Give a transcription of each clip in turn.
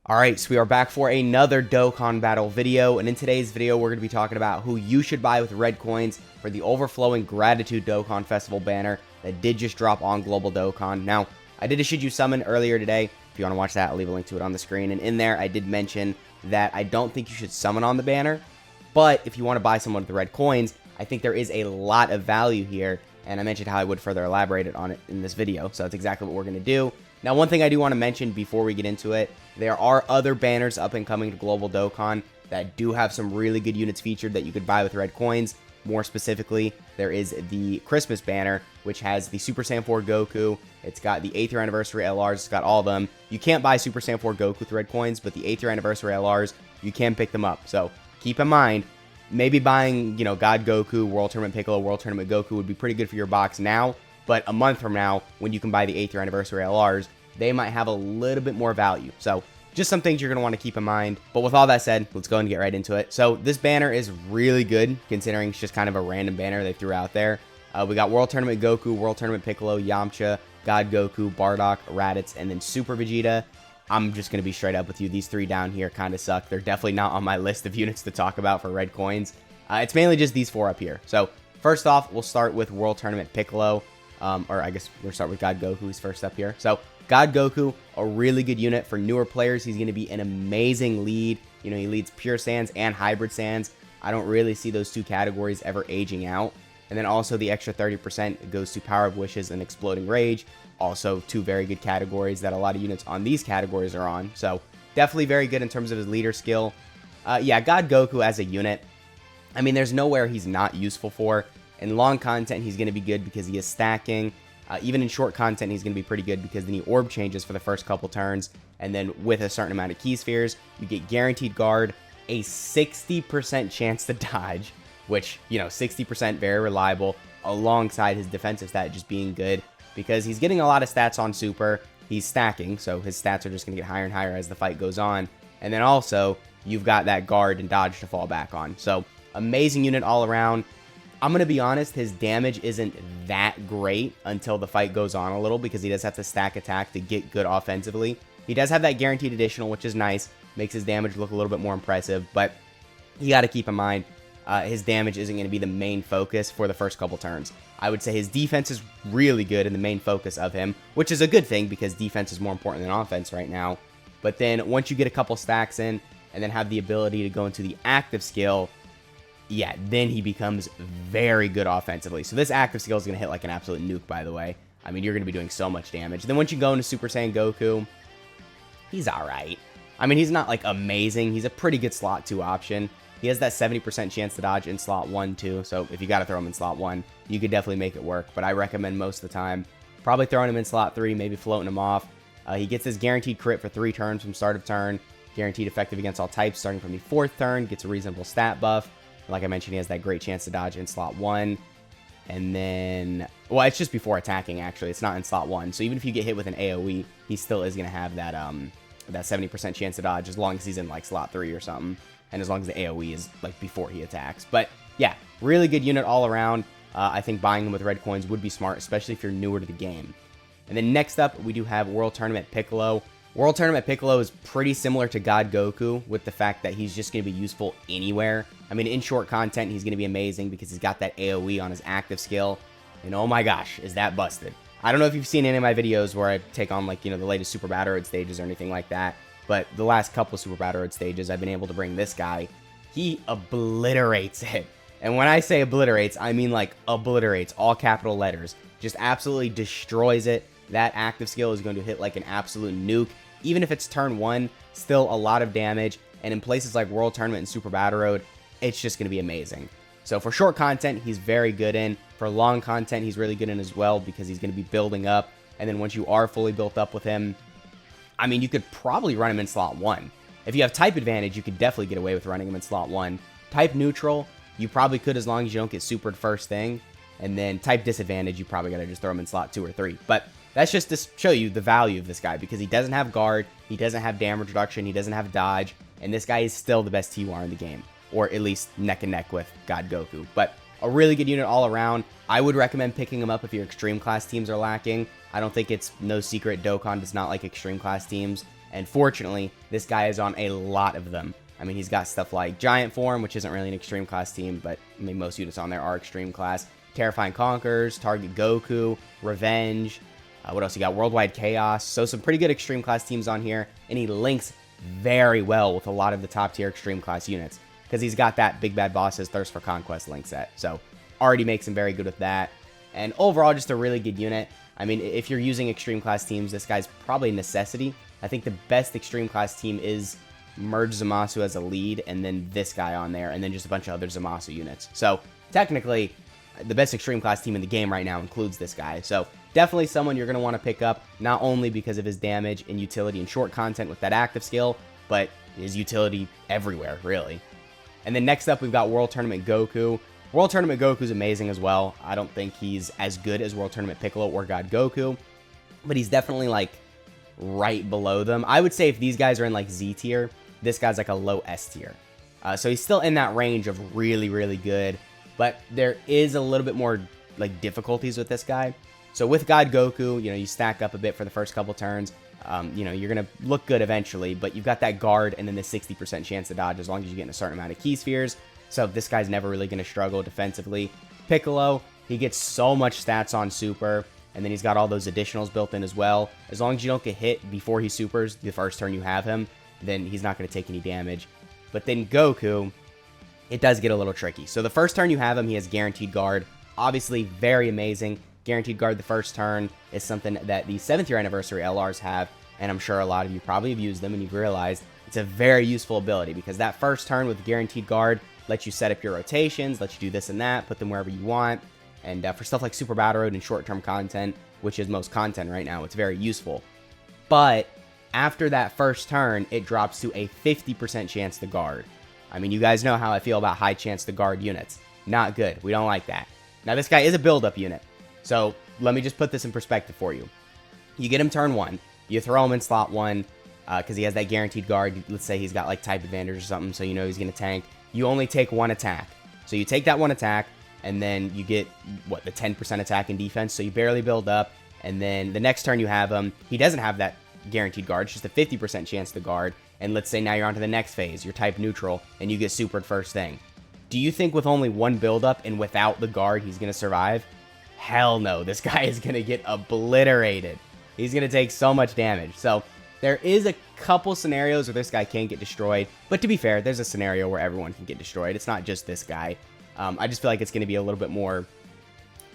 Alright, so we are back for another Dokkan Battle video, and in today's video we're going to be talking about who you should buy with red coins for the Overflowing Gratitude Dokkan Festival banner that did just drop on Global Dokkan. Now, I did a Should You Summon earlier today. If you want to watch that, I'll leave a link to it on the screen, and in there I did mention that I don't think you should summon on the banner, but if you want to buy someone with the red coins, I think there is a lot of value here, and I mentioned how I would further elaborate on it in this video, so that's exactly what we're going to do. Now, one thing I do want to mention before we get into it, there are other banners up and coming to Global Dokkan that do have some really good units featured that you could buy with red coins. More specifically, there is the Christmas banner, which has the Super Saiyan 4 Goku. It's got the 8th year anniversary LRs. It's got all of them. You can't buy Super Saiyan 4 Goku with red coins, but the 8th year anniversary LRs, you can pick them up. So keep in mind, maybe buying, God Goku, World Tournament Piccolo, World Tournament Goku would be pretty good for your box now. But a month from now, when you can buy the 8th year anniversary LRs, they might have a little bit more value. So just some things you're going to want to keep in mind. But with all that said, let's go and get right into it. So this banner is really good, considering it's just kind of a random banner they threw out there. We got World Tournament Goku, World Tournament Piccolo, Yamcha, God Goku, Bardock, Raditz, and then Super Vegeta. I'm just going to be straight up with you. These three down here kind of suck. They're definitely not on my list of units to talk about for red coins. It's mainly just these four up here. So first off, we'll start with World Tournament Piccolo. Or I guess we'll start with God Goku, who's first up here. So God Goku, a really good unit for newer players. He's going to be an amazing lead. He leads Pure Saiyans and Hybrid Saiyans. I don't really see those two categories ever aging out. And then also the extra 30% goes to Power of Wishes and Exploding Rage. Also two very good categories that a lot of units on these categories are on. So definitely very good in terms of his leader skill. Yeah, God Goku as a unit, I mean, there's nowhere he's not useful for. In long content, he's going to be good because he is stacking. Even in short content, he's going to be pretty good because then he orb changes for the first couple turns. And then with a certain amount of key spheres, you get guaranteed guard, a 60% chance to dodge, which, 60% very reliable, alongside his defensive stat just being good because he's getting a lot of stats on super. He's stacking, so his stats are just going to get higher and higher as the fight goes on. And then also, you've got that guard and dodge to fall back on. So, amazing unit all around. I'm going to be honest, his damage isn't that great until the fight goes on a little because he does have to stack attack to get good offensively. He does have that guaranteed additional, which is nice. Makes his damage look a little bit more impressive, but you got to keep in mind, his damage isn't going to be the main focus for the first couple turns. I would say his defense is really good and the main focus of him, which is a good thing because defense is more important than offense right now. But then once you get a couple stacks in and then have the ability to go into the active skill, yeah, then he becomes very good offensively. So this active skill is going to hit like an absolute nuke, by the way. I mean, you're going to be doing so much damage. Then once you go into Super Saiyan Goku, he's alright. I mean, he's not like amazing. He's a pretty good slot 2 option. He has that 70% chance to dodge in slot 1 too. So if you got to throw him in slot 1, you could definitely make it work. But I recommend most of the time probably throwing him in slot 3, maybe floating him off. He gets his guaranteed crit for 3 turns from start of turn. Guaranteed effective against all types starting from the 4th turn. Gets a reasonable stat buff. Like I mentioned, he has that great chance to dodge in slot 1. And then, well, it's just before attacking, actually. It's not in slot 1. So even if you get hit with an AoE, he still is going to have that that 70% chance to dodge as long as he's in, like, slot 3 or something. And as long as the AoE is, like, before he attacks. But, yeah, really good unit all around. I think buying him with red coins would be smart, especially if you're newer to the game. And then next up, we do have World Tournament Piccolo. World Tournament Piccolo is pretty similar to God Goku with the fact that he's just going to be useful anywhere. I mean, in short content, he's going to be amazing because he's got that AoE on his active skill. And oh my gosh, is that busted. I don't know if you've seen any of my videos where I take on, like, the latest Super Battle Road stages or anything like that. But the last couple of Super Battle Road stages, I've been able to bring this guy. He obliterates it. And when I say obliterates, I mean, like, obliterates, all capital letters. Just absolutely destroys it. That active skill is going to hit like an absolute nuke. Even if it's turn 1, still a lot of damage. And in places like World Tournament and Super Battle Road, it's just going to be amazing. So for short content, he's very good in. For long content, he's really good in as well because he's going to be building up. And then once you are fully built up with him, I mean, you could probably run him in slot 1. If you have type advantage, you could definitely get away with running him in slot 1. Type neutral, you probably could as long as you don't get supered first thing. And then type disadvantage, you probably got to just throw him in slot 2 or 3. But that's just to show you the value of this guy because he doesn't have guard, he doesn't have damage reduction, he doesn't have dodge, and this guy is still the best TUR in the game, or at least neck and neck with God Goku. But a really good unit all around. I would recommend picking him up if your extreme class teams are lacking. I don't think it's no secret Dokkan does not like extreme class teams, And fortunately, this guy is on a lot of them. I mean, he's got stuff like Giant Form, which isn't really an Extreme Class team, but I mean, most units on there are Extreme Class. Terrifying Conquerors, Target Goku, Revenge. What else? You got Worldwide Chaos. So some pretty good Extreme Class teams on here. And he links very well with a lot of the top tier Extreme Class units, because he's got that Big Bad Boss's Thirst for Conquest link set. So already makes him very good with that. And overall, just a really good unit. I mean, if you're using Extreme Class teams, this guy's probably a necessity. I think the best Extreme Class team is Merge Zamasu as a lead, and then this guy on there, and then just a bunch of other Zamasu units. So technically, the best Extreme Class team in the game right now includes this guy. So definitely someone you're going to want to pick up, not only because of his damage and utility and short content with that active skill, but his utility everywhere, really. And then next up, we've got World Tournament Goku. World Tournament Goku's amazing as well. I don't think he's as good as World Tournament Piccolo or God Goku, but he's definitely like right below them. I would say if these guys are in like Z tier, this guy's like a low S tier. So he's still in that range of really, really good, but there is a little bit more like difficulties with this guy. So with God Goku, you know, you stack up a bit for the first couple turns. You know, you're going to look good eventually, but you've got that guard and then the 60% chance to dodge as long as you get a certain amount of key spheres. So this guy's never really going to struggle defensively. Piccolo, he gets so much stats on super, and then he's got all those additionals built in as well. As long as you don't get hit before he supers the first turn you have him, then he's not going to take any damage. But then Goku, it does get a little tricky. So the first turn you have him, he has guaranteed guard. Obviously, very amazing. Guaranteed guard the first turn is something that the 7th year anniversary LRs have, and I'm sure a lot of you probably have used them and you've realized it's a very useful ability, because that first turn with guaranteed guard lets you set up your rotations, lets you do this and that, put them wherever you want, and for stuff like Super Battle Road and short-term content, which is most content right now, it's very useful. But after that first turn, it drops to a 50% chance to guard. I mean, you guys know how I feel about high chance to guard units. Not good. We don't like that. Now, this guy is a build-up unit. So let me just put this in perspective for you. You get him turn 1. You throw him in slot 1 because he has that guaranteed guard. Let's say he's got like type advantage or something, so you know he's going to tank. You only take 1 attack. So you take that 1 attack, and then you get, what, the 10% attack and defense. So you barely build up. And then the next turn you have him, he doesn't have that guaranteed guard. It's just a 50% chance to guard. And let's say now you're on to the next phase. You're type neutral, and you get supered first thing. Do you think with only 1 buildup and without the guard, he's going to survive? Hell no. This guy is going to get obliterated. He's going to take so much damage. So there is a couple scenarios where this guy can get destroyed. But to be fair, there's a scenario where everyone can get destroyed. It's not just this guy. I just feel like it's going to be a little bit more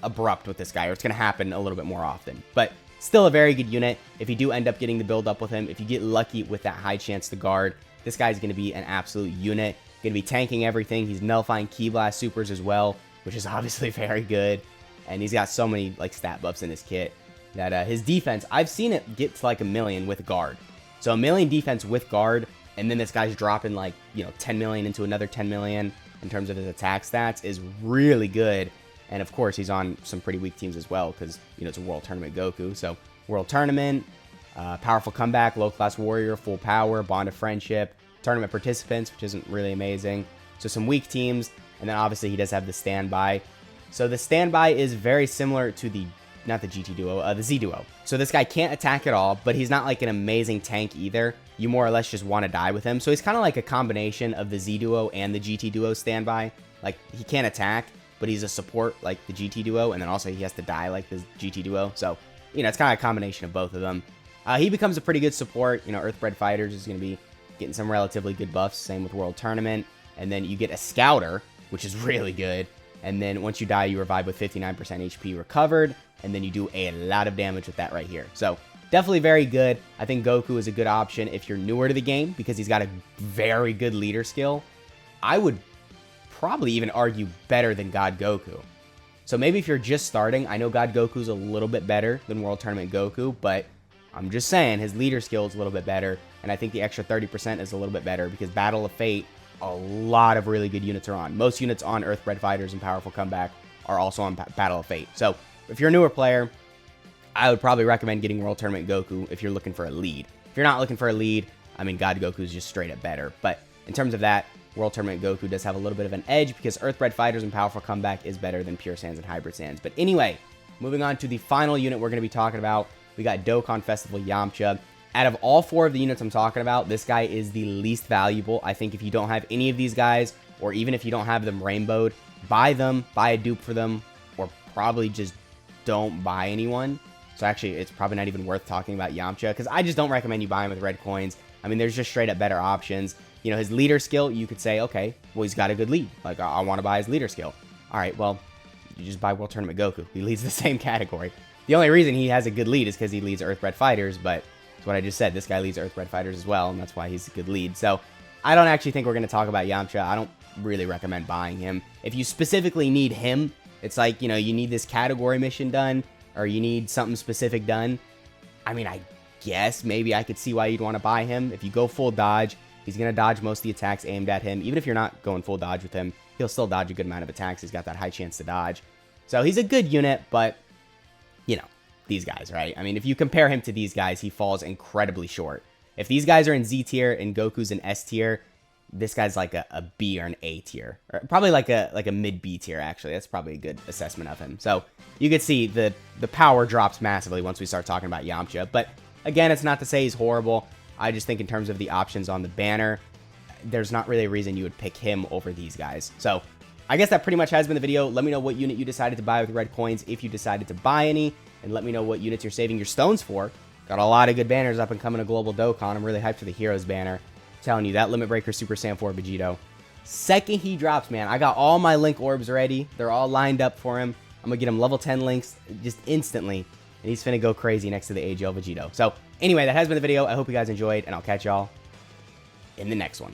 abrupt with this guy, or it's going to happen a little bit more often. But still a very good unit. If you do end up getting the build up with him, if you get lucky with that high chance to guard, this guy's going to be an absolute unit. Going to be tanking everything. He's nullifying Ki Blast supers as well, which is obviously very good. And he's got so many like stat buffs in his kit that his defense, I've seen it get to like 1 million with guard. So 1 million defense with guard, and then this guy's dropping like, you know, 10 million into another 10 million in terms of his attack stats is really good. And of course, he's on some pretty weak teams as well because, you know, it's a World Tournament Goku. So World Tournament, Powerful Comeback, Low Class Warrior, Full Power, Bond of Friendship, Tournament Participants, which isn't really amazing. So some weak teams, and then obviously he does have the Standby. So the Standby is very similar to the, not the GT Duo, the Z Duo. So this guy can't attack at all, but he's not like an amazing tank either. You more or less just want to die with him. So he's kind of like a combination of the Z Duo and the GT Duo Standby. Like, he can't attack, but he's a support like the GT Duo, and then also he has to die like the GT Duo. So, you know, it's kind of a combination of both of them. He becomes a pretty good support. You know, Earthbred Fighters is going to be getting some relatively good buffs. Same with World Tournament. And then you get a Scouter, which is really good. And then once you die, you revive with 59% HP recovered. And then you do a lot of damage with that right here. So definitely very good. I think Goku is a good option if you're newer to the game because he's got a very good leader skill. I would probably even argue better than God Goku. So maybe if you're just starting, I know God Goku's a little bit better than World Tournament Goku, but I'm just saying his leader skill is a little bit better. And I think the extra 30% is a little bit better because Battle of Fate, a lot of really good units are on. Most units on Earthbred Fighters and Powerful Comeback are also on Battle of Fate. So if you're a newer player, I would probably recommend getting World Tournament Goku if you're looking for a lead. If you're not looking for a lead, I mean, God Goku is just straight up better. But in terms of that, World Tournament Goku does have a little bit of an edge because Earthbred Fighters and Powerful Comeback is better than Pure Sands and Hybrid Sands. But anyway, moving on to the final unit we're going to be talking about. We got Dokkan Festival Yamcha. Out of all 4 of the units I'm talking about, this guy is the least valuable. I think if you don't have any of these guys, or even if you don't have them rainbowed, buy them, buy a dupe for them, or probably just don't buy anyone. So actually, it's probably not even worth talking about Yamcha, because I just don't recommend you buy him with red coins. I mean, there's just straight up better options. You know, his leader skill, you could say, okay, well, he's got a good lead. Like, I want to buy his leader skill. All right, well, you just buy World Tournament Goku. He leads the same category. The only reason he has a good lead is because he leads Earthbred Fighters, but that's what I just said. This guy leads Earthbred Fighters as well, and that's why he's a good lead. So I don't actually think we're going to talk about Yamcha. I don't really recommend buying him. If you specifically need him, it's like, you know, you need this category mission done, or you need something specific done. I mean, I guess maybe I could see why you'd want to buy him. If you go full dodge, he's going to dodge most of the attacks aimed at him. Even if you're not going full dodge with him, he'll still dodge a good amount of attacks. He's got that high chance to dodge. So he's a good unit, but, you know, these guys, right? I mean, if you compare him to these guys, he falls incredibly short. If these guys are in Z tier and Goku's in S tier, this guy's like a B or an A tier, or probably like a mid B tier. Actually, that's probably a good assessment of him. So you can see the power drops massively once we start talking about Yamcha. But again, it's not to say he's horrible. I just think in terms of the options on the banner, there's not really a reason you would pick him over these guys. So I guess that pretty much has been the video. Let me know what unit you decided to buy with red coins, if you decided to buy any, and let me know what units you're saving your stones for. Got a lot of good banners up and coming to Global Dokkan. I'm really hyped for the Heroes banner. Telling you, that Limit Breaker Super Saiyan 4 Vegito. Second he drops, man, I got all my link orbs ready. They're all lined up for him. I'm going to get him level 10 links just instantly. And he's finna go crazy next to the AGL Vegito. So anyway, that has been the video. I hope you guys enjoyed, and I'll catch y'all in the next one.